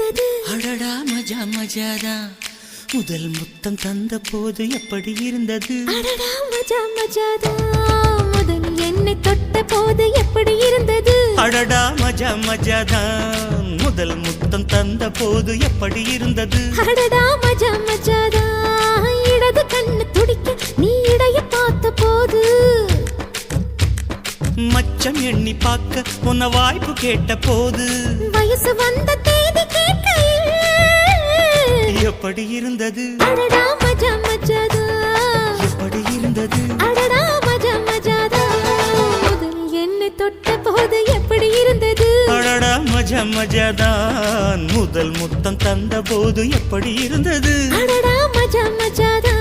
இருந்தது? அடடா மஜா மஜாதா, முதல் முத்தம் தந்த போது எப்படி இருந்தது? அடடா மஜா மஜாதா, முதல் என்னை தொட்ட போது எப்படி இருந்தது? அடடா மஜா மஜாதா, முதல் முத்தம் தந்த போது எப்படி இருந்தது? அடடா மஜா மஜாதா, இடது கண்ணு துடிக்க நீ இடைய பார்த்த போது, மச்சம் எண்ணி பார்க்க உன்ன வாய்ப்பு கேட்ட போது, வயசு வந்த தேதி கேட்கையில் எப்படி இருந்தது? அடடா மஜா மஜாதா, எப்படி இருந்தது? அடடா மஜா மஜாதா, முதல் என்னை தொட்ட போது எப்படி இருந்தது? அடடா மஜா மஜாதான், முதல் முத்தம் தந்த போது எப்படி இருந்தது? அடடா மஜா மஜாதா.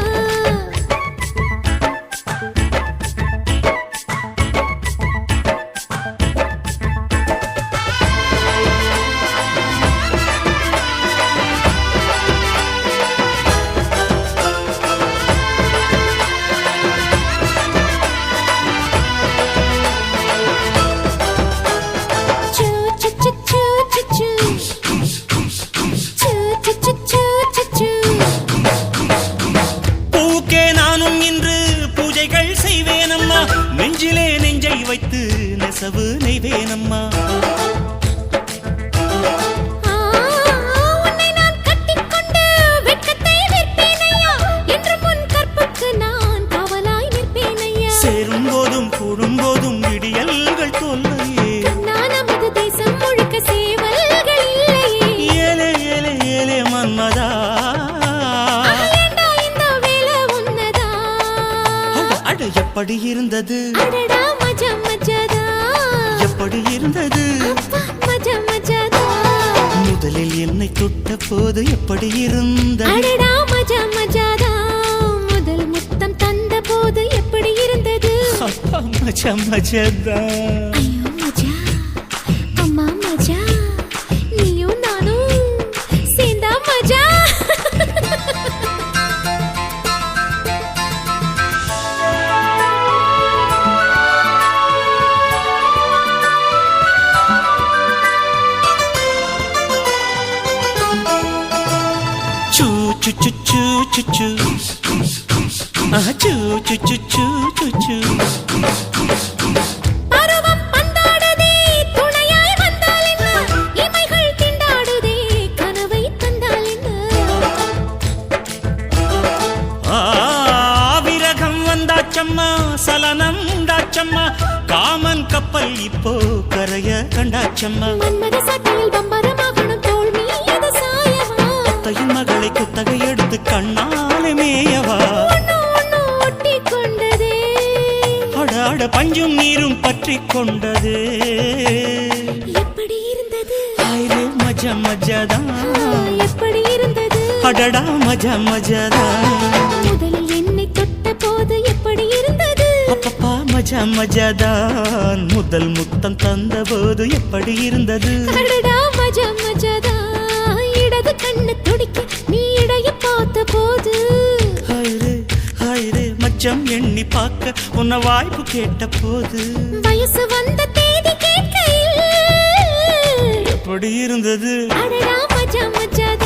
பூக்கே நானும் இன்று பூஜைகள் செய்வேனம்மா, நெஞ்சிலே நெஞ்சை வைத்து நெசவு நெய்வேனம்மா. உன்னை நான் கட்டிக்கொண்டு வெட்கத்தை நிற்பேனையா, என்று முன் கற்புக்கு நான் காவலாய் நிற்பேனையா. சேரும் போதும் கூடும் போதும் விடியல்கள் தொல்லையே, நான் நமது தேசம் முழுக்க சேவல்கள் இல்லையே. ஏலே ஏலே ஏலே மன்மதா, ஏண்டா இந்த வேலை உன்னதா? அட எப்படி இருந்தது? அடடா மஜா மஜாதா, எப்படி இருந்தது? அப்பா மஜா மஜாதா, முதலில் என்னை தொட்ட போது எப்படி இருந்தது? அடடா மஜா மஜாதா, முதல் முத்தம் தந்த போது எப்படி இருந்தது? அப்பா மஜா மஜாதா. ஐயோ மஜா, அம்மா மஜா, நீயும் நானும் சேர்ந்தா மஜா. சூ சு சு சு சு சு, சூ சு சு சு சு சு. பருவம் பந்தாடுதே, துணையாய் வந்தால் என்ன? இமைகள் திண்டாடுதே, கனவை தந்தால் என்ன? விரகம் வந்தாச்சம்மா, சலனம் உண்டாச்சம்மா, காமன் கப்பல் இப்போ கரைய கண்டாச்சம்மா. மன்மத சட்டையில் பம்பரமாகணும் தோள் மீது சாயவா, தையின் மகளை குத்தகை எடுத்து கண்ணாலே மேயவா. ஒண்ணு ஒண்ணு ஒட்டிக் கொண்டதே, அட பஞ்சும் நீரும் பற்றி கொண்டது. எப்படி இருந்தது? ஆயிரே மஜா மஜாதா, எப்படி இருந்தது? அடடா மஜா மஜாதா, முதலில் என்னை தொட்ட போது எப்படி இருந்தது? அப்பப்பா மஜா மஜாதான், முதல் முத்தம் தந்த போது எப்படி இருந்தது? அடடா மஜா மஜாதா, இடது கண்ணு துடிக்க நீ இடைய பார்த்த போது, ஹைரே ஹைரே மச்சம் எண்ணி பார்க்க உன்ன வாய்ப்பு கேட்ட போது, வயசு வந்த தேதி கேட்கையில் எப்படி இருந்தது? அடடா மஜா மஜாதா.